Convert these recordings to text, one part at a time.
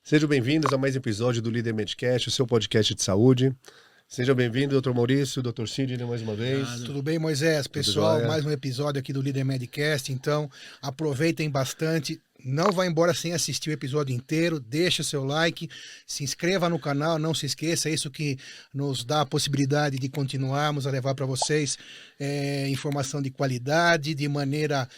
Sejam bem-vindos a mais um episódio do Líder Medcast, o seu podcast de saúde. Sejam bem-vindos, Dr. Maurício, Dr. Sidney, mais uma vez. Tudo bem, Moisés? Pessoal, mais um episódio aqui do Líder Medcast, então aproveitem bastante. Não vá embora sem assistir o episódio inteiro, deixa o seu like, se inscreva no canal, não se esqueça, é isso que nos dá a possibilidade de continuarmos a levar para vocês informação de qualidade, de maneira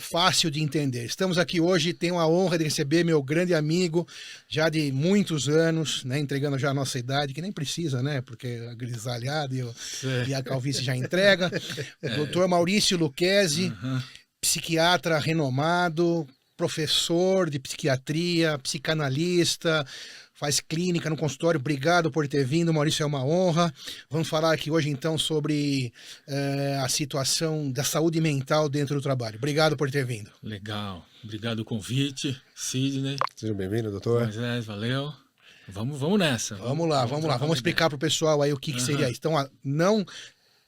fácil de entender. Estamos aqui hoje, tenho a honra de receber meu grande amigo, já de muitos anos, né, entregando já a nossa idade, que nem precisa, né, porque a grisalhada e a calvície já entrega. Dr. Maurício Lucchesi, psiquiatra renomado, professor de psiquiatria, psicanalista, faz clínica no consultório. Obrigado por ter vindo, Maurício, é uma honra. Vamos falar aqui hoje, então, sobre a situação da saúde mental dentro do trabalho. Obrigado por ter vindo. Legal. Obrigado o convite, Sidney. Seja bem-vindo, doutor. Moisés, valeu. Vamos nessa. Vamos lá. Vamos explicar para o pessoal aí o que seria isso. Então, não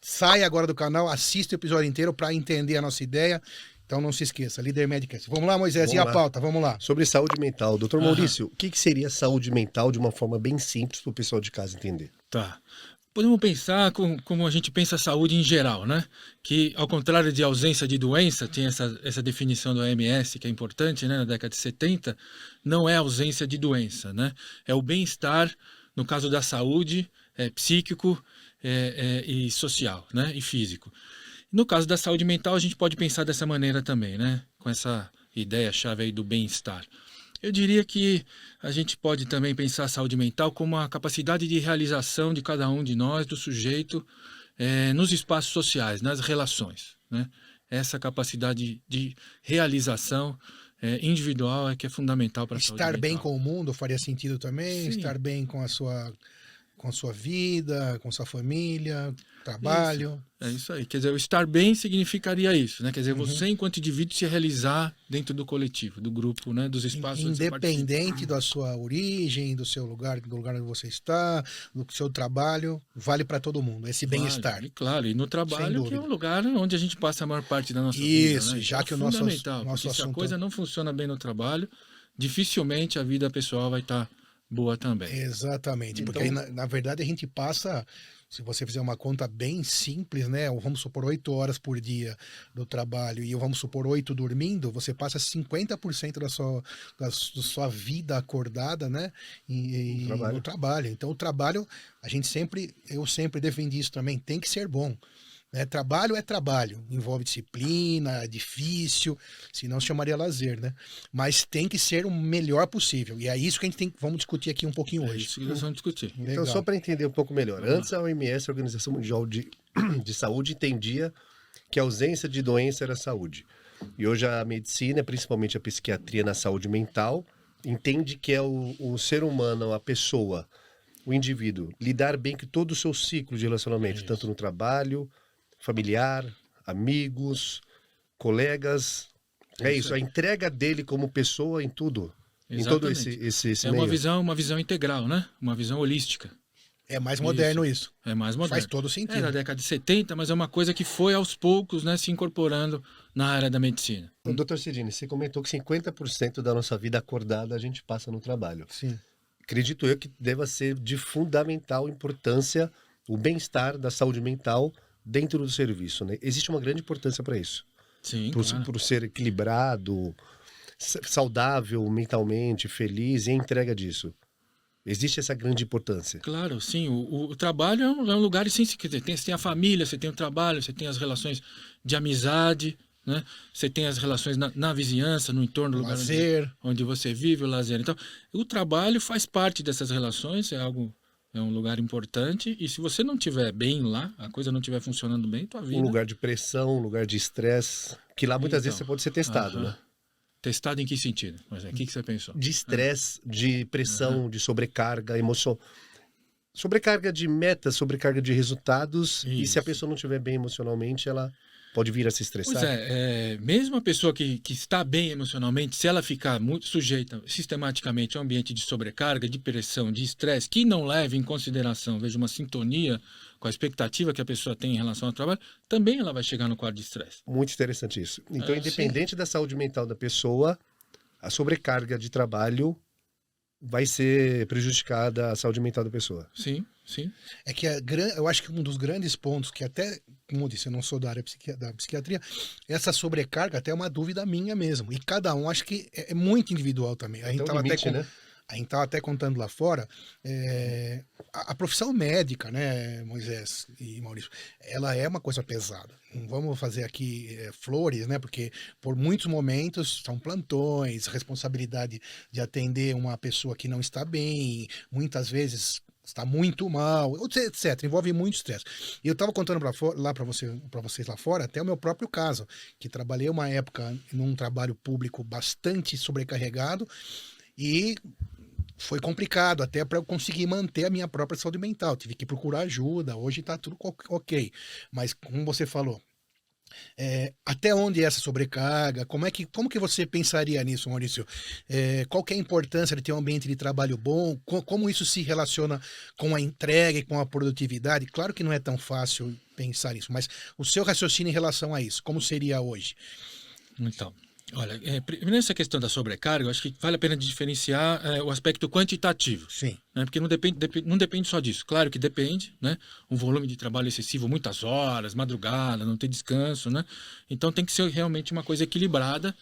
saia agora do canal, assista o episódio inteiro para entender a nossa ideia. Então não se esqueça, Líder Medcast. Vamos lá, Moisés, e a pauta? Vamos lá. Sobre saúde mental. Doutor Maurício, o que seria saúde mental de uma forma bem simples para o pessoal de casa entender? Tá. Podemos pensar como a gente pensa a saúde em geral, né? Que, ao contrário de ausência de doença, tem essa definição do OMS, que é importante, né? Na década de 70, não é ausência de doença, né? É o bem-estar, no caso da saúde, psíquico e social, né? E físico. No caso da saúde mental, a gente pode pensar dessa maneira também, né? Com essa ideia-chave aí do bem-estar. Eu diria que a gente pode também pensar a saúde mental como a capacidade de realização de cada um de nós, do sujeito, nos espaços sociais, nas relações, né? Essa capacidade de realização individual é que é fundamental para a saúde mental. Estar bem com o mundo faria sentido também? Sim. Estar bem com a sua vida, com sua família, trabalho. É isso aí. Quer dizer, o estar bem significaria isso, né? Quer dizer, você, enquanto indivíduo, se realizar dentro do coletivo, do grupo, né? Dos espaços onde você participa. Independente da sua origem, do seu lugar, do lugar onde você está, do seu trabalho, vale para todo mundo, esse bem-estar. Claro, e no trabalho, que é um lugar onde a gente passa a maior parte da nossa vida. Isso, né? já então, que o fundamental, nosso porque se a assunto... coisa não funciona bem no trabalho, dificilmente a vida pessoal vai estar boa também. Exatamente, Então, porque aí, na verdade a gente passa, se você fizer uma conta bem simples, né, vamos supor 8 horas por dia do trabalho e vamos supor 8 dormindo, você passa 50% da sua vida acordada, né, no trabalho. Então o trabalho, eu sempre defendi isso também, tem que ser bom. Trabalho é trabalho, envolve disciplina, é difícil, senão se chamaria lazer, né? Mas tem que ser o melhor possível. E é isso que a gente vamos discutir aqui um pouquinho hoje. Isso que nós vamos discutir. Então, só para entender um pouco melhor. Antes, a OMS, a Organização Mundial de Saúde, entendia que a ausência de doença era saúde. E hoje a medicina, principalmente a psiquiatria na saúde mental, entende que é o ser humano, a pessoa, o indivíduo, lidar bem com todo o seu ciclo de relacionamento, tanto no trabalho, familiar, amigos, colegas. É isso, a entrega dele como pessoa em tudo. Exatamente. Em todo esse meio. Uma visão integral, né? Uma visão holística. É mais moderno isso. É mais moderno. Faz todo sentido. É da década de 70, mas é uma coisa que foi aos poucos, né, se incorporando na área da medicina. Dr. Sidney, você comentou que 50% da nossa vida acordada a gente passa no trabalho. Sim. Acredito eu que deva ser de fundamental importância o bem-estar da saúde mental dentro do serviço, né? Existe uma grande importância para isso. Sim, por ser equilibrado, saudável mentalmente, feliz e a entrega disso. Existe essa grande importância. Claro, sim. O trabalho é um lugar essencial. Você tem a família, você tem o trabalho, você tem as relações de amizade, né? Você tem as relações na vizinhança, no entorno do lugar onde você vive, o lazer. Então, o trabalho faz parte dessas relações, é um lugar importante, e se você não estiver bem lá, a coisa não estiver funcionando bem, tua vida... Um lugar de pressão, um lugar de estresse, que lá muitas vezes você pode ser testado, né? Testado em que sentido? Mas o que você pensou? De estresse, de pressão, de sobrecarga emocional. Sobrecarga de metas, sobrecarga de resultados, e se a pessoa não estiver bem emocionalmente, ela pode vir a se estressar. Pois mesmo a pessoa que está bem emocionalmente, se ela ficar muito sujeita sistematicamente a um ambiente de sobrecarga, de pressão, de estresse, que não leve em consideração, veja, uma sintonia com a expectativa que a pessoa tem em relação ao trabalho, também ela vai chegar no quadro de estresse. Muito interessante isso. Então, independente da saúde mental da pessoa, a sobrecarga de trabalho vai ser prejudicada a saúde mental da pessoa. Sim, sim. É que eu acho que um dos grandes pontos que até, como eu disse, eu não sou da área da psiquiatria, essa sobrecarga até é uma dúvida minha mesmo. E cada um, acho que é muito individual também. A gente Até o tava limite, até né? A gente estava até contando lá fora, a profissão médica, né, Moisés e Maurício, ela é uma coisa pesada. Não vamos fazer aqui flores, né, porque por muitos momentos são plantões, responsabilidade de atender uma pessoa que não está bem, muitas vezes está muito mal, etc. Envolve muito estresse. E eu estava contando para vocês lá fora, até o meu próprio caso, que trabalhei uma época num trabalho público bastante sobrecarregado, e foi complicado até para eu conseguir manter a minha própria saúde mental. Tive que procurar ajuda. Hoje está tudo ok. Mas, como você falou, até onde é essa sobrecarga? Como que você pensaria nisso, Maurício? Qual que é a importância de ter um ambiente de trabalho bom? Como isso se relaciona com a entrega e com a produtividade? Claro que não é tão fácil pensar isso, mas o seu raciocínio em relação a isso, como seria hoje? Então, olha, primeiro essa questão da sobrecarga, eu acho que vale a pena diferenciar o aspecto quantitativo. Sim. Né? Porque não depende só disso. Claro que depende, né? Um volume de trabalho excessivo, muitas horas, madrugada, não ter descanso, né? Então tem que ser realmente uma coisa equilibrada.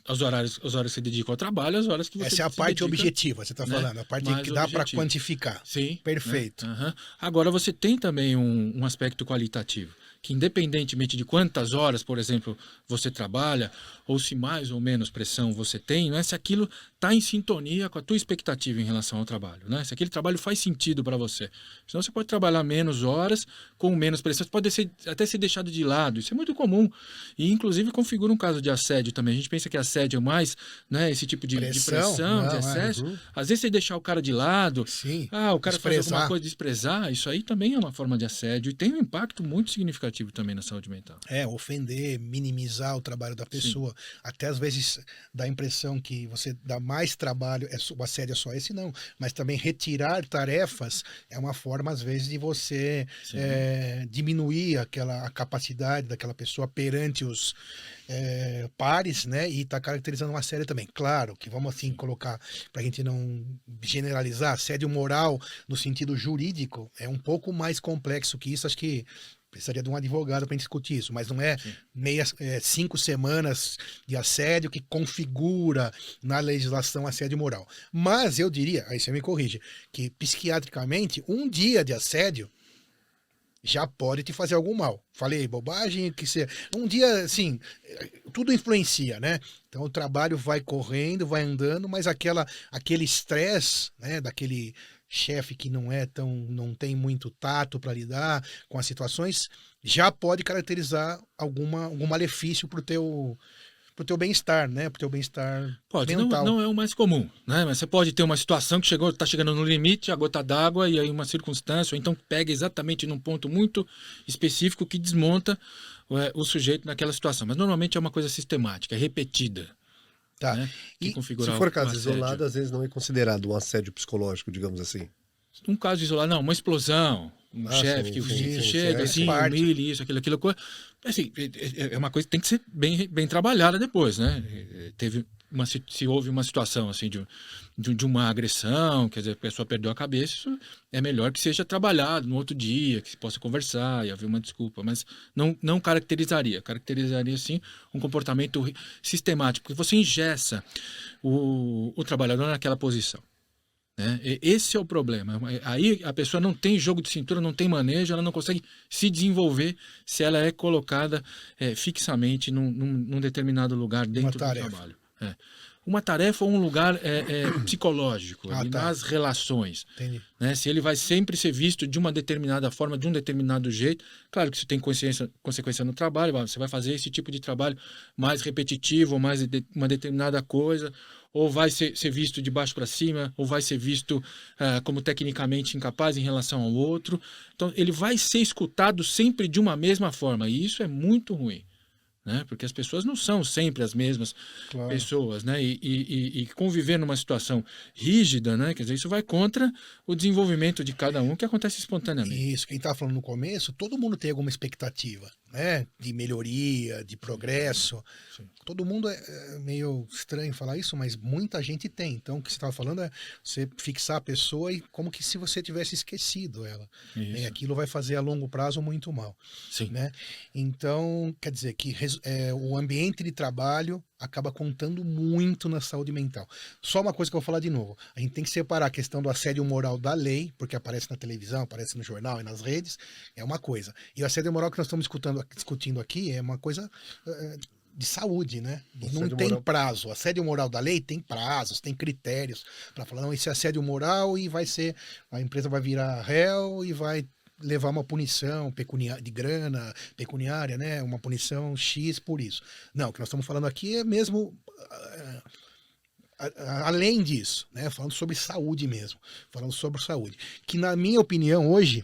As horas que você dedica ao trabalho, as horas que você Essa é a parte dedica, objetiva, você está falando, a parte que dá para quantificar. Sim. Perfeito. Né? Uhum. Agora, você tem também um aspecto qualitativo, que independentemente de quantas horas, por exemplo, você trabalha, ou se mais ou menos pressão você tem, né? Se aquilo está em sintonia com a tua expectativa em relação ao trabalho, né? Se aquele trabalho faz sentido para você. Senão você pode trabalhar menos horas, com menos pressão, você pode até ser deixado de lado, isso é muito comum. E, inclusive, configura um caso de assédio também. A gente pensa que assédio é mais, né, esse tipo de pressão, não, de excesso. Às vezes você deixar o cara de lado, sim, o cara faz alguma coisa, desprezar, isso aí também é uma forma de assédio e tem um impacto muito significativo também na saúde mental. Ofender, minimizar o trabalho da pessoa. Sim. Até às vezes dá a impressão que você dá mais trabalho, o assédio é só esse, não. Mas também retirar tarefas é uma forma, às vezes, de você diminuir a capacidade daquela pessoa perante os pares, né? E está caracterizando uma assédio também. Claro que vamos assim colocar, para a gente não generalizar, assédio moral no sentido jurídico é um pouco mais complexo que isso. Acho que precisaria de um advogado para discutir isso, mas não é 5 semanas de assédio que configura na legislação assédio moral. Mas eu diria, aí você me corrige, que psiquiatricamente um dia de assédio já pode te fazer algum mal. Falei bobagem, um dia, assim, tudo influencia, né? Então o trabalho vai correndo, vai andando, mas aquele estresse, né, daquele chefe que não tem muito tato para lidar com as situações, já pode caracterizar algum malefício pro teu bem-estar, né? Pro teu bem-estar mental. Não é o mais comum, né? Mas você pode ter uma situação que está chegando no limite, a gota d'água, e aí uma circunstância, ou então pega exatamente num ponto muito específico que desmonta o sujeito naquela situação. Mas normalmente é uma coisa sistemática, é repetida. Tá. Né? E se for caso isolado, às vezes não é considerado um assédio psicológico, digamos assim. Um caso isolado, não, uma explosão, chefe que chega, assim, humilha, isso, aquilo. Assim, é uma coisa que tem que ser bem trabalhada depois, né? Se houve uma situação assim de uma agressão, quer dizer, a pessoa perdeu a cabeça, isso é melhor que seja trabalhado no outro dia, que se possa conversar e haver uma desculpa, mas não caracterizaria sim um comportamento sistemático, porque você engessa o trabalhador naquela posição. Né? Esse é o problema. Aí a pessoa não tem jogo de cintura, não tem manejo, ela não consegue se desenvolver se ela é colocada fixamente num determinado lugar dentro do trabalho. Uma tarefa ou um lugar psicológico, nas relações. Né? Se ele vai sempre ser visto de uma determinada forma, de um determinado jeito, claro que isso tem consequência no trabalho, você vai fazer esse tipo de trabalho mais repetitivo, ou mais uma determinada coisa, ou vai ser visto de baixo para cima, ou vai ser visto como tecnicamente incapaz em relação ao outro. Então, ele vai ser escutado sempre de uma mesma forma, e isso é muito ruim. né? Porque as pessoas não são sempre as mesmas pessoas, né? E conviver numa situação rígida, né? Quer dizer, isso vai contra o desenvolvimento de cada um, que acontece espontaneamente. Isso, quem estava falando no começo, todo mundo tem alguma expectativa, né? De melhoria, de progresso. Sim. Todo mundo é meio estranho falar isso, mas muita gente tem. Então, o que você estava falando é você fixar a pessoa e como que se você tivesse esquecido ela. E aquilo vai fazer a longo prazo muito mal. Sim. Né? Então, quer dizer que o ambiente de trabalho acaba contando muito na saúde mental. Só uma coisa que eu vou falar de novo. A gente tem que separar a questão do assédio moral da lei, porque aparece na televisão, aparece no jornal e nas redes, é uma coisa. E o assédio moral que nós estamos discutindo aqui é uma coisa de saúde, né? Não tem prazo. O assédio moral da lei tem prazos, tem critérios para falar, não, esse é assédio moral e a empresa vai virar réu e vai levar uma punição de grana, pecuniária, né? Uma punição X por isso. Não, o que nós estamos falando aqui é mesmo além disso, né? Falando sobre saúde mesmo, falando sobre saúde. Que na minha opinião hoje,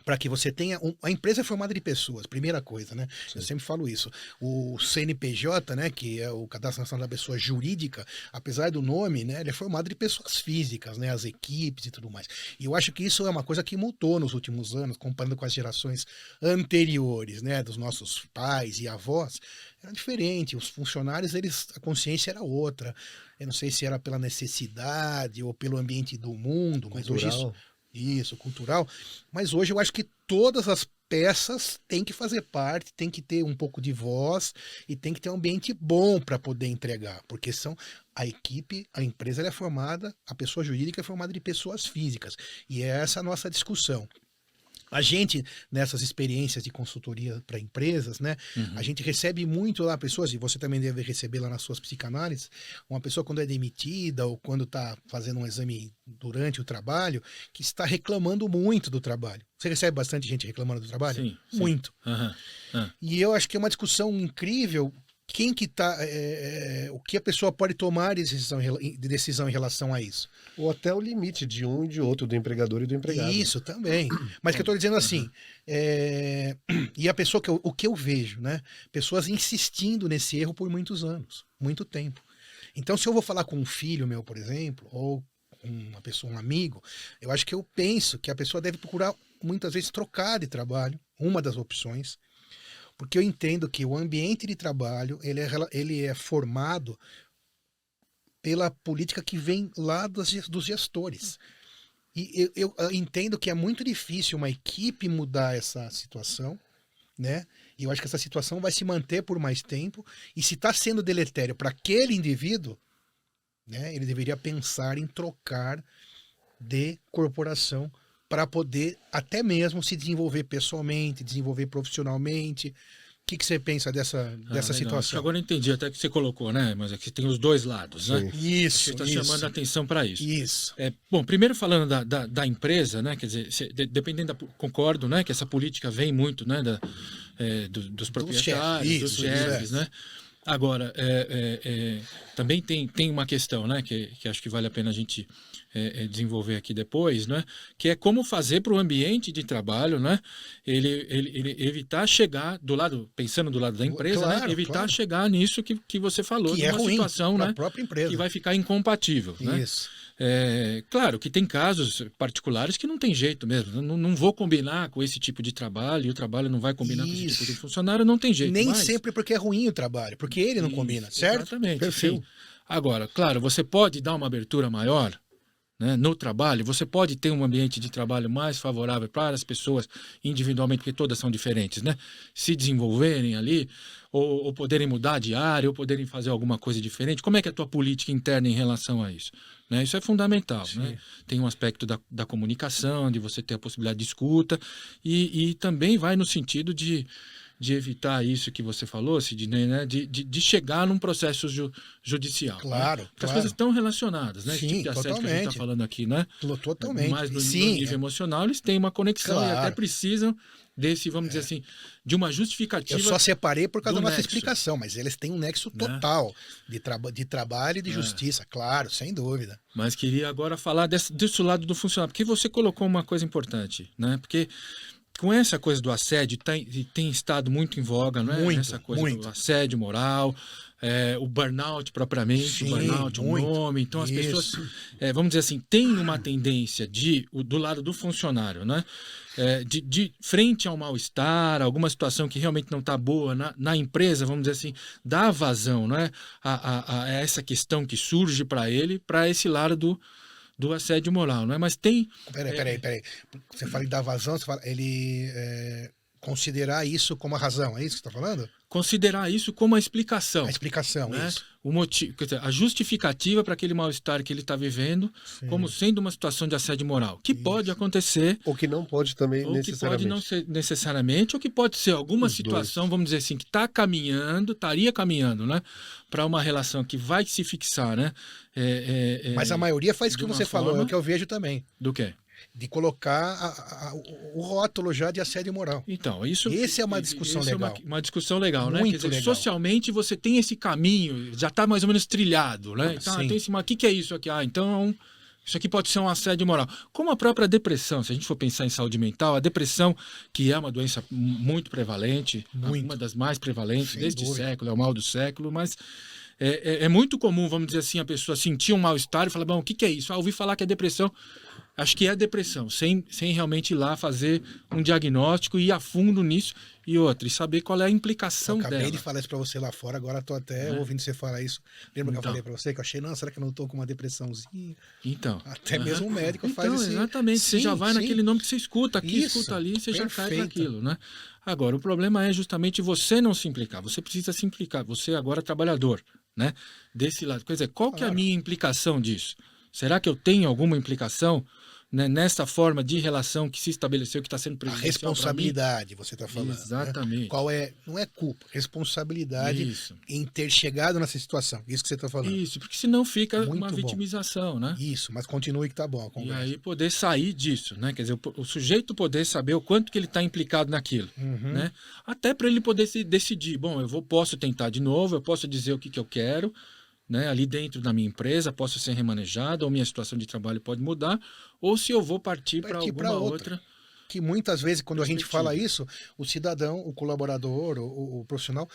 para que você tenha... A empresa é formada de pessoas, primeira coisa, né? Sim. Eu sempre falo isso. O CNPJ, né, que é o Cadastro Nacional da Pessoa Jurídica, apesar do nome, né, ele é formado de pessoas físicas, né, as equipes e tudo mais. E eu acho que isso é uma coisa que mudou nos últimos anos, comparando com as gerações anteriores, né, dos nossos pais e avós. Era diferente. Os funcionários, a consciência era outra. Eu não sei se era pela necessidade ou pelo ambiente do mundo, mas hoje isso, cultural. Mas hoje eu acho que todas as peças têm que fazer parte, tem que ter um pouco de voz e tem que ter um ambiente bom para poder entregar, porque a equipe, a empresa é formada, a pessoa jurídica é formada de pessoas físicas. E é essa a nossa discussão. A gente, nessas experiências de consultoria para empresas, né? A gente recebe muito lá pessoas, e você também deve receber lá nas suas psicanálises, uma pessoa quando é demitida ou quando está fazendo um exame durante o trabalho, que está reclamando muito do trabalho. Você recebe bastante gente reclamando do trabalho? Sim. Muito. E eu acho que é uma discussão incrível. Quem que tá, o que a pessoa pode tomar de decisão em relação a isso? Ou até o limite de um e de outro, do empregador e do empregado. Isso também. Mas que eu estou dizendo assim, e a pessoa o que eu vejo, né? Pessoas insistindo nesse erro por muitos anos, muito tempo. Então, se eu vou falar com um filho meu, por exemplo, ou uma pessoa, um amigo, eu acho que eu penso que a pessoa deve procurar muitas vezes trocar de trabalho, uma das opções. Porque eu entendo que o ambiente de trabalho ele é formado pela política que vem lá dos gestores. E eu entendo que é muito difícil uma equipe mudar essa situação, né? E eu acho que essa situação vai se manter por mais tempo. E se está sendo deletério para aquele indivíduo, né, ele deveria pensar em trocar de corporação para poder até mesmo se desenvolver pessoalmente, desenvolver profissionalmente. O que você pensa dessa situação? Agora eu entendi até que você colocou, né? Mas aqui tem os dois lados, né? Isso. Você está chamando a atenção para isso. Isso. Bom, primeiro falando da empresa, né? Quer dizer, dependendo concordo, né? Que essa política vem muito, né? Dos proprietários, dos chefes, né? Agora, também tem uma questão, né? Que acho que vale a pena a gente desenvolver aqui depois, né? Que é como fazer para o ambiente de trabalho, né? Ele evitar chegar pensando do lado da empresa, claro, né? Evitar chegar nisso que você falou, que é ruim situação, né? Própria empresa. Que vai ficar incompatível, né? Isso. Claro que tem casos particulares que não tem jeito mesmo. Não vou combinar com esse tipo de trabalho, e o trabalho não vai combinar com esse tipo de funcionário, não tem jeito. Nem sempre porque é ruim o trabalho, porque ele não combina, certo? Exatamente. Sim. Agora, claro, você pode dar uma abertura maior, né, no trabalho, você pode ter um ambiente de trabalho mais favorável para as pessoas individualmente, porque todas são diferentes, né? Se desenvolverem ali, ou poderem mudar de área, ou poderem fazer alguma coisa diferente. Como é que é a tua política interna em relação a isso? Né? Isso é fundamental. Né? Tem um aspecto da comunicação, de você ter a possibilidade de escuta, e também vai no sentido de evitar isso que você falou, Sidney, né? De chegar num processo judicial. Claro, né? Porque as coisas estão relacionadas, né? Sim, esse tipo de assédio que a gente está falando aqui, né? Totalmente. Mas no nível emocional, eles têm uma conexão e até precisam desse, vamos dizer assim, de uma justificativa. Eu só separei por causa da nossa explicação, mas eles têm um nexo total, né? de trabalho e de justiça, claro, sem dúvida. Mas queria agora falar desse lado do funcionário, porque você colocou uma coisa importante, né? Porque com essa coisa do assédio, tem estado muito em voga, não é? Muito, Essa coisa muito. do assédio moral, o burnout propriamente, Sim, o burnout, o muito. nome. Então, as Isso. pessoas, vamos dizer assim, têm uma tendência do lado do funcionário, né? De frente ao mal-estar, alguma situação que realmente não está boa na empresa, vamos dizer assim, dá vazão, né? A essa questão que surge para ele, para esse lado do assédio moral, não é? Mas tem... Peraí. Você fala em dar vazão, você fala ele considerar isso como a razão, é isso que você está falando? Considerar isso como a explicação. A explicação, né? isso. O motivo, quer dizer, a justificativa para aquele mal-estar que ele está vivendo, Sim. como sendo uma situação de assédio moral, que pode acontecer, Ou que não pode também ou que necessariamente. pode não ser necessariamente, ou que pode ser alguma Os situação, vamos dizer assim, que estaria caminhando, né, para uma relação que vai se fixar, né? Mas a maioria faz o que de uma você falou, é forma- o que eu vejo também. Do quê? De colocar o rótulo já de assédio moral. Então, isso... Essa é uma discussão isso legal. É uma discussão legal, né? Muito Quer dizer, legal. socialmente você tem esse caminho, já está mais ou menos trilhado, né? Então, Sim. tem esse, mas o que é isso aqui? Então, isso aqui pode ser um assédio moral. Como a própria depressão, se a gente for pensar em saúde mental, a depressão, que é uma doença muito prevalente, Muito. uma das mais prevalentes Sem deste dúvida. século, é o mal do século, mas é muito comum, vamos dizer assim, a pessoa sentir um mal-estar e falar, bom, o que é isso? Ouvi falar que é depressão. Acho que é depressão, sem realmente ir lá fazer um diagnóstico e ir a fundo nisso e saber qual é a implicação Eu acabei dela. de falar isso pra você lá fora, agora tô até ouvindo você falar isso. Lembra que eu Então. falei pra você que eu achei, não, será que eu não tô com uma depressãozinha? Então. Até mesmo o médico então, faz esse... exatamente, você já vai sim. naquele nome que você escuta aqui, Isso, escuta ali, você já cai perfeito. para aquilo, né? Agora, o problema é justamente você não se implicar, você precisa se implicar, você agora é trabalhador, né? Desse lado. Quer dizer, qual que é a Claro. minha implicação disso? Será que eu tenho alguma implicação, né, nessa forma de relação que se estabeleceu, que está sendo A prejudicial pra mim? responsabilidade, você tá falando. né? Exatamente. Qual é, não é culpa, responsabilidade Isso. em ter chegado nessa situação. Isso que você tá falando. Isso, porque senão fica Muito uma bom. vitimização, né? Isso, mas continue que tá bom a E conversa. aí poder sair disso, né? Quer dizer, o sujeito poder saber o quanto que ele está implicado naquilo, Uhum. né? Até para ele poder se decidir, bom, posso tentar de novo, eu posso dizer o que eu quero, né? Ali dentro da minha empresa, posso ser remanejado, ou minha situação de trabalho pode mudar, ou se eu vou partir para Partir pra alguma outra. outra. Que muitas vezes, quando a gente Perspectiva. fala isso, o cidadão, o colaborador, o profissional,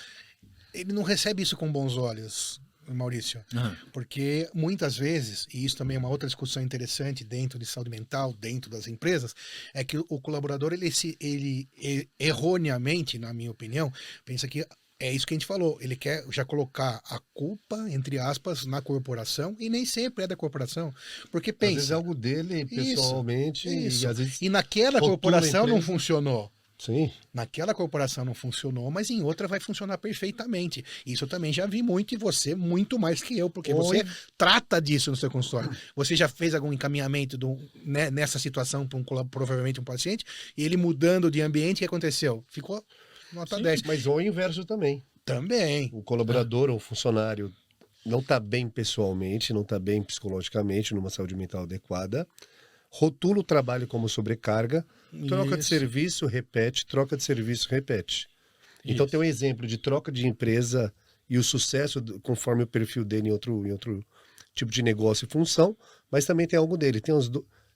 ele não recebe isso com bons olhos, Maurício. Ah, Porque muitas vezes, e isso também é uma outra discussão interessante dentro de saúde mental, dentro das empresas, é que o colaborador, ele erroneamente, na minha opinião, pensa que é isso que a gente falou, ele quer já colocar a culpa, entre aspas, na corporação, e nem sempre é da corporação. Porque Às vezes é pensa, algo dele pessoalmente isso, e às vezes. e naquela rotula a corporação não empresa. funcionou. Sim. Naquela corporação não funcionou, mas em outra vai funcionar perfeitamente. Isso eu também já vi muito e você muito mais que eu, porque você trata disso no seu consultório. Você já fez algum encaminhamento nessa situação para provavelmente um paciente, e ele mudando de ambiente, o que aconteceu? Ficou nota 10. Mas ou o inverso também. Também. O colaborador ou o funcionário não está bem pessoalmente, não está bem psicologicamente, numa saúde mental adequada, rotula o trabalho como sobrecarga, troca de Isso. serviço, repete, troca de serviço, repete. Então Isso. tem um exemplo de troca de empresa e o sucesso conforme o perfil dele em outro tipo de negócio e função, mas também tem algo dele.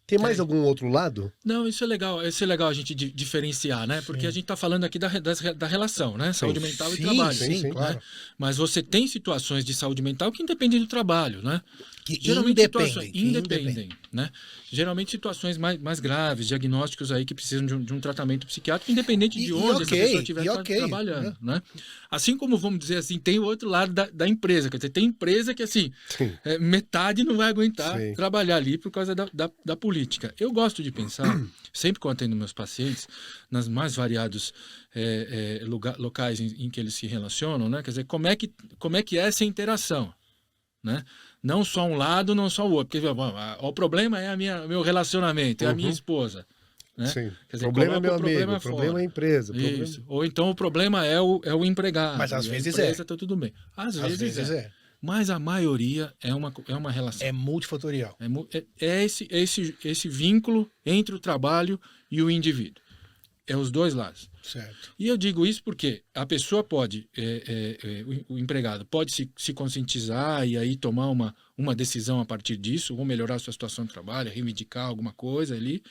Tem mais algum outro lado? Não, isso é legal a gente diferenciar, né? Porque a gente está falando aqui da relação, né? Saúde mental e Sim, trabalho. sim, né? claro. Mas você tem situações de saúde mental que independem do trabalho, né? Que Situações independem. independem, né? Geralmente situações mais graves, diagnósticos aí que precisam de um tratamento psiquiátrico, independente de onde essa pessoa estiver trabalhando, né? Assim como, vamos dizer assim, tem o outro lado da empresa, quer dizer, tem empresa que, assim, Sim. metade não vai aguentar Sim. trabalhar ali por causa da política. Eu gosto de pensar, sempre que eu atendo meus pacientes, nas mais variados locais em que eles se relacionam, né? Quer dizer, como é que é essa interação, né? Não só um lado, não só o outro. Porque o problema é meu relacionamento, é a minha esposa. Né? Sim. Quer dizer, Problema é meu coloca o amigo, problema problema fora. é a empresa. Isso. Ou então o problema é o empregado. Mas às e vezes a empresa tá tudo bem. Às Às vezes vezes é. é. Mas a maioria é uma relação. É multifatorial. É esse vínculo entre o trabalho e o indivíduo. É os dois lados. Certo. E eu digo isso porque a pessoa pode, o empregado pode se conscientizar e aí tomar uma decisão a partir disso, ou melhorar a sua situação de trabalho, reivindicar alguma coisa ali.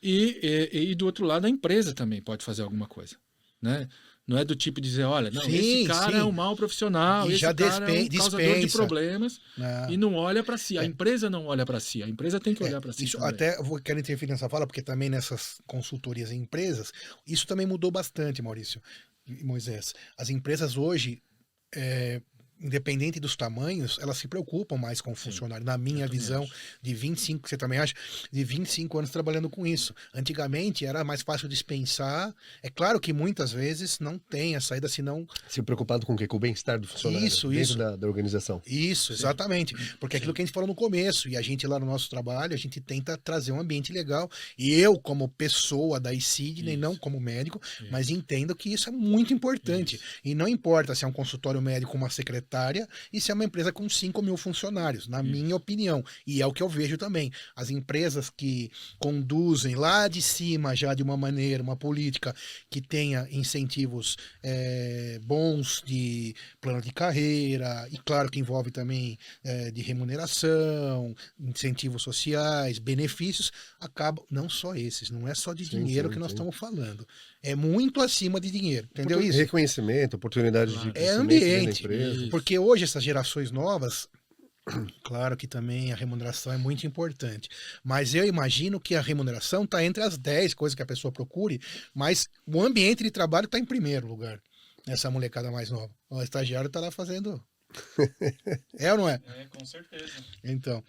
E do outro lado, a empresa também pode fazer alguma coisa, né? Não é do tipo dizer, olha, não, esse cara é um mau profissional, E esse já cara é um causador de problemas Não. e não olha para si. A empresa não olha para si, a empresa tem que olhar para si Isso também. até quero interferir nessa fala, porque também nessas consultorias em empresas, isso também mudou bastante, Maurício e Moisés. As empresas hoje, independente dos tamanhos, elas se preocupam mais com o funcionário. Na minha visão, de 25, você também acha? De 25 anos trabalhando com isso. Antigamente era mais fácil dispensar. É claro que muitas vezes não tem a saída, senão. Se preocupado com o quê? Com o bem-estar do funcionário dentro da organização. Isso, exatamente. Porque aquilo que a gente falou no começo, e a gente lá no nosso trabalho, a gente tenta trazer um ambiente legal. E eu, como pessoa da Sidney, não como médico, mas entendo que isso é muito importante. E não importa se é um consultório médico, uma secretária, e se é uma empresa com 5 mil funcionários, na minha opinião. E é o que eu vejo também. As empresas que conduzem lá de cima já de uma maneira, uma política que tenha incentivos bons de plano de carreira, e claro que envolve também de remuneração, incentivos sociais, benefícios, acabam, não só esses, não é só de dinheiro que nós estamos falando. É muito acima de dinheiro, entendeu isso? Reconhecimento, oportunidade de crescimento ambiente, da empresa. Porque hoje essas gerações novas, claro que também a remuneração é muito importante, mas eu imagino que a remuneração está entre as 10 coisas que a pessoa procure, mas o ambiente de trabalho está em primeiro lugar, nessa molecada mais nova. O estagiário está lá fazendo... É ou não é? Com certeza. Então,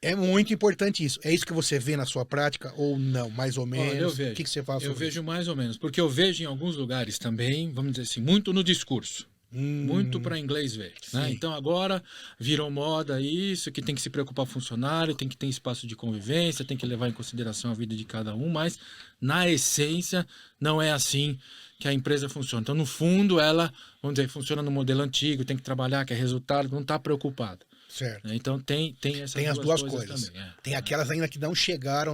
é muito importante isso. É isso que você vê na sua prática ou não? Mais ou menos? Olha, eu vejo. O que você fala sobre Eu vejo isso? mais ou menos, porque eu vejo em alguns lugares também, vamos dizer assim, muito no discurso. Muito para inglês ver. Né? Então agora virou moda isso, que tem que se preocupar com o funcionário, tem que ter espaço de convivência, tem que levar em consideração a vida de cada um, mas na essência não é assim que a empresa funciona. Então no fundo ela, vamos dizer, funciona no modelo antigo, tem que trabalhar, quer resultado, não está preocupada. Certo. Então tem as duas coisas. também. Tem aquelas ainda que não chegaram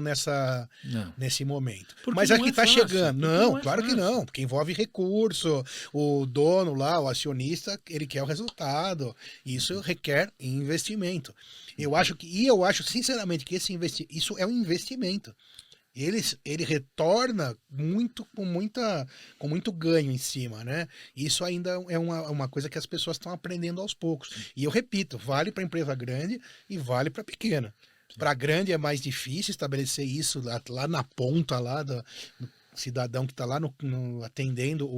nesse momento. Porque mas aqui está chegando. Não, claro que fácil. não, porque envolve recurso. O dono lá, o acionista, ele quer o resultado. Isso requer investimento. Eu acho sinceramente que isso é um investimento. Ele retorna com muito ganho em cima, né? Isso ainda é uma coisa que as pessoas estão aprendendo aos poucos. E eu repito, vale para empresa grande e vale para pequena. Para grande é mais difícil estabelecer isso lá na ponta lá do cidadão que está lá atendendo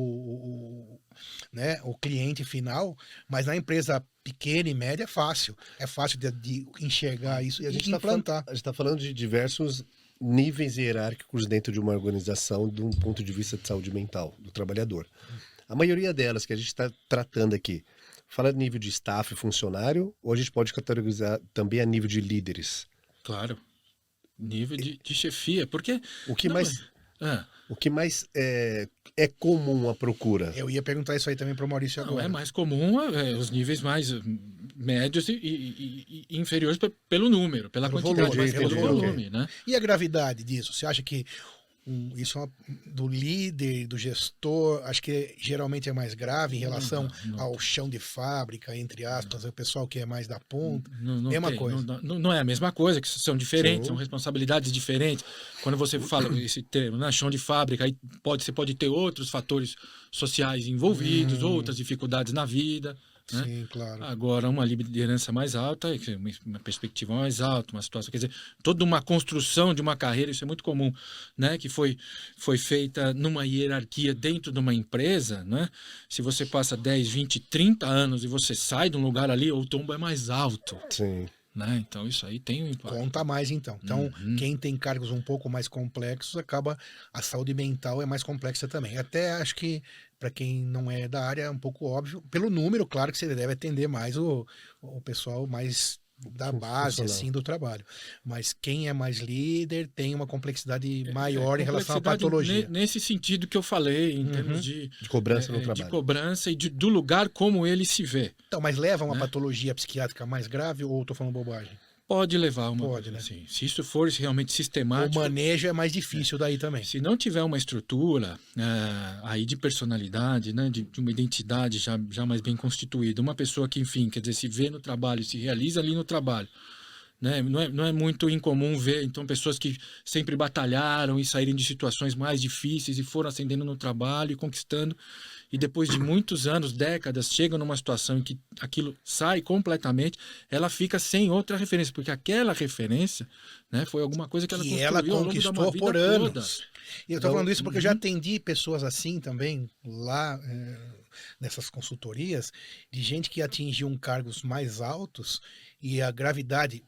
né, o cliente final, mas na empresa pequena e média é fácil. É fácil de enxergar isso e implantar. A gente está falando de diversos níveis hierárquicos dentro de uma organização de um ponto de vista de saúde mental do trabalhador. A maioria delas que a gente está tratando aqui, fala de nível de staff, funcionário, ou a gente pode categorizar também a nível de líderes? Claro. Nível de chefia, porque... O que mais é comum a procura? Eu ia perguntar isso aí também para o Maurício agora. Não, é mais comum os níveis mais médios e inferiores pelo número, pela quantidade, mas pelo volume, né? E a gravidade disso? Você acha que isso do líder, do gestor, acho que geralmente é mais grave em relação ao chão de fábrica, entre aspas, o pessoal que é mais da ponta? Mesma coisa. Não é a mesma coisa, que são diferentes, são responsabilidades diferentes. Quando você fala esse termo, né, chão de fábrica, aí você pode ter outros fatores sociais envolvidos, outras dificuldades na vida. Né? Sim, claro. Agora, uma liderança mais alta, uma perspectiva mais alta, uma situação, quer dizer, toda uma construção de uma carreira, isso é muito comum, né? Que foi feita numa hierarquia dentro de uma empresa, né? Se você passa 10, 20, 30 anos e você sai de um lugar ali, o tombo é mais alto. Sim. Né? Então isso aí tem um impacto. Conta mais então. Então, quem tem cargos um pouco mais complexos, a saúde mental é mais complexa também. Até acho que para quem não é da área é um pouco óbvio. Pelo número, claro que você deve atender mais o pessoal mais da base assim do trabalho. Mas quem é mais líder tem uma complexidade maior em relação à patologia. Nesse sentido que eu falei, em termos de cobrança no trabalho. De cobrança e do lugar como ele se vê. Então, mas leva uma patologia psiquiátrica mais grave ou estou falando bobagem? Pode levar uma coisa, né? Assim. Se isso for realmente sistemático... O manejo é mais difícil daí também. Se não tiver uma estrutura aí de personalidade, né? de uma identidade já mais bem constituída, uma pessoa que, enfim, quer dizer, se vê no trabalho, se realiza ali no trabalho, né? Não é muito incomum ver, então, pessoas que sempre batalharam e saírem de situações mais difíceis e foram ascendendo no trabalho e conquistando, e depois de muitos anos, décadas, chegam numa situação em que aquilo sai completamente, ela fica sem outra referência, porque aquela referência, né, foi alguma coisa que ela construiu ela ao longo da conquistou uma vida por toda. anos. E eu tô falando isso porque eu já atendi pessoas assim também, lá nessas consultorias, de gente que atingiu cargos mais altos e a gravidade,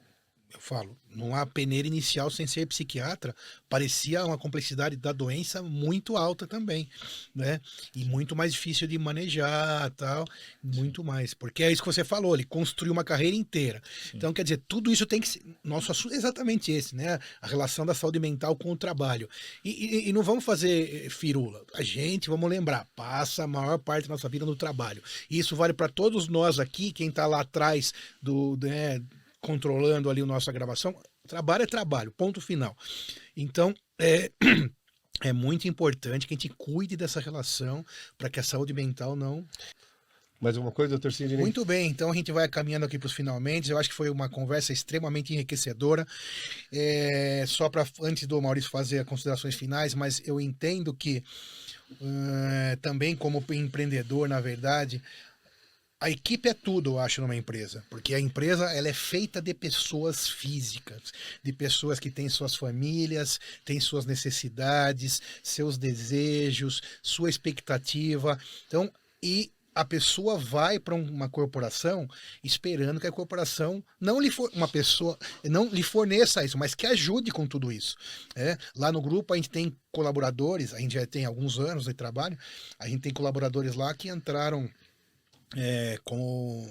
eu falo, não há peneira inicial sem ser psiquiatra, parecia uma complexidade da doença muito alta também, né? E muito mais difícil de manejar, tal, muito mais. Porque é isso que você falou, ele construiu uma carreira inteira. Sim. Então, quer dizer, tudo isso tem que ser... Nosso assunto é exatamente esse, né? A relação da saúde mental com o trabalho. E não vamos fazer firula. A gente, vamos lembrar, passa a maior parte da nossa vida no trabalho. E isso vale para todos nós aqui, quem está lá atrás controlando ali a nossa gravação. Trabalho é trabalho, ponto final. Então, é muito importante que a gente cuide dessa relação para que a saúde mental não... Mais uma coisa, doutor Sidney? Muito bem, então a gente vai caminhando aqui para os finalmente. Eu acho que foi uma conversa extremamente enriquecedora. Só para, antes do Maurício fazer as considerações finais, mas eu entendo que também como empreendedor, na verdade... A equipe é tudo, eu acho, numa empresa. Porque a empresa ela é feita de pessoas físicas, de pessoas que têm suas famílias, têm suas necessidades, seus desejos, sua expectativa. Então, e a pessoa vai para uma corporação esperando que a corporação não lhe forneça isso, mas que ajude com tudo isso. Lá no grupo a gente tem colaboradores, a gente já tem alguns anos de trabalho, a gente tem colaboradores lá que entraram como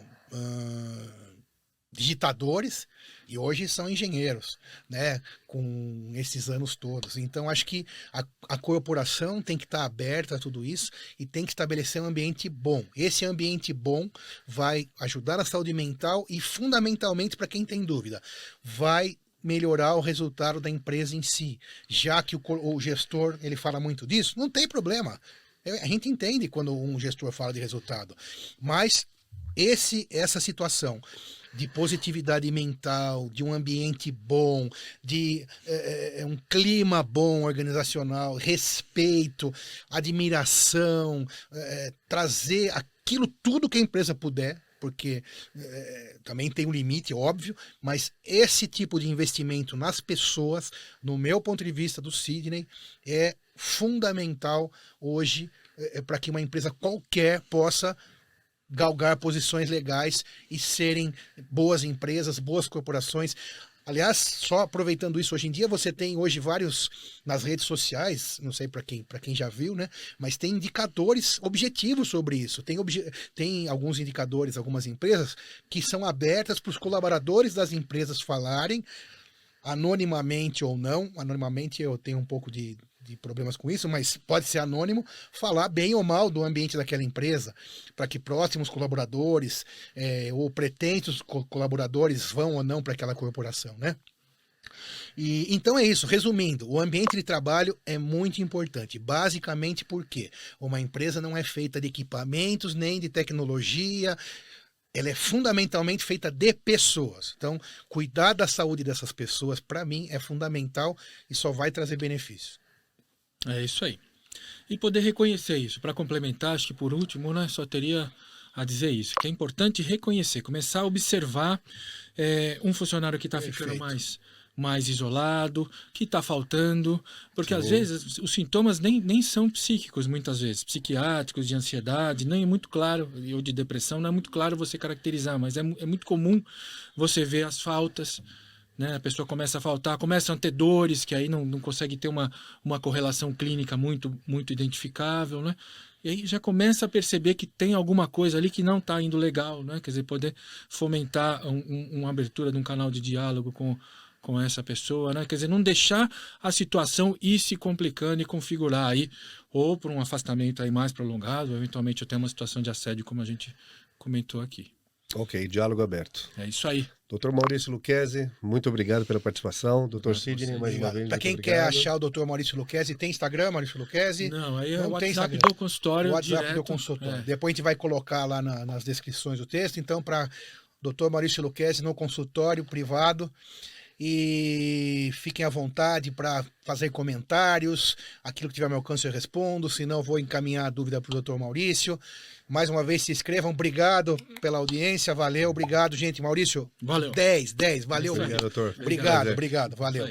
digitadores e hoje são engenheiros, né, com esses anos todos. Então acho que a corporação tem que estar aberta a tudo isso e tem que estabelecer um ambiente bom. Esse ambiente bom vai ajudar a saúde mental e fundamentalmente, para quem tem dúvida, vai melhorar o resultado da empresa em si. Já que o gestor ele fala muito disso, não tem problema. A gente entende quando um gestor fala de resultado, mas essa situação de positividade mental, de um ambiente bom, de um clima bom organizacional, respeito, admiração, trazer aquilo tudo que a empresa puder, porque também tem um limite, óbvio, mas esse tipo de investimento nas pessoas, no meu ponto de vista do Sidney, é fundamental hoje para que uma empresa qualquer possa galgar posições legais e serem boas empresas, boas corporações. Aliás, só aproveitando isso, hoje em dia você tem hoje vários nas redes sociais, não sei para quem já viu, né? Mas tem indicadores objetivos sobre isso. Tem alguns indicadores, algumas empresas que são abertas para os colaboradores das empresas falarem, anonimamente ou não. Anonimamente eu tenho um pouco de problemas com isso, mas pode ser anônimo, falar bem ou mal do ambiente daquela empresa, para que próximos colaboradores ou pretensos colaboradores vão ou não para aquela corporação, né? E então é isso, resumindo, o ambiente de trabalho é muito importante, basicamente porque uma empresa não é feita de equipamentos nem de tecnologia, ela é fundamentalmente feita de pessoas. Então, cuidar da saúde dessas pessoas, para mim, é fundamental e só vai trazer benefícios. É isso aí. E poder reconhecer isso. Para complementar, acho que por último, né, só teria a dizer isso, que é importante reconhecer, começar a observar um funcionário que está ficando mais isolado, que está faltando, porque às vezes os sintomas nem são psíquicos, muitas vezes, psiquiátricos, de ansiedade, nem é muito claro, ou de depressão, não é muito claro você caracterizar, mas é muito comum você ver as faltas, né? A pessoa começa a faltar, começam a ter dores, que aí não consegue ter uma correlação clínica muito, muito identificável, né? E aí já começa a perceber que tem alguma coisa ali que não está indo legal, né? Quer dizer, poder fomentar uma abertura de um canal de diálogo com essa pessoa, né? Quer dizer, não deixar a situação ir se complicando e configurar aí, ou por um afastamento aí mais prolongado, eventualmente até uma situação de assédio, como a gente comentou aqui. Ok, diálogo aberto. É isso aí. Dr. Maurício Lucchesi, muito obrigado pela participação. Dr. Sidney, mais uma vez. Para quem quer achar o Dr. Maurício Lucchesi, tem Instagram, Maurício Lucchesi? Não, aí é o WhatsApp do consultório. O WhatsApp do consultório. Depois a gente vai colocar lá nas descrições do texto. Então, para Dr. Maurício Lucchesi no consultório privado. E fiquem à vontade para fazer comentários, aquilo que tiver ao meu alcance eu respondo, senão eu vou encaminhar a dúvida para o Dr. Maurício. Mais uma vez se inscrevam, obrigado pela audiência, valeu, obrigado gente, Maurício, Valeu. 10, valeu, Obrigado, doutor. obrigado, valeu.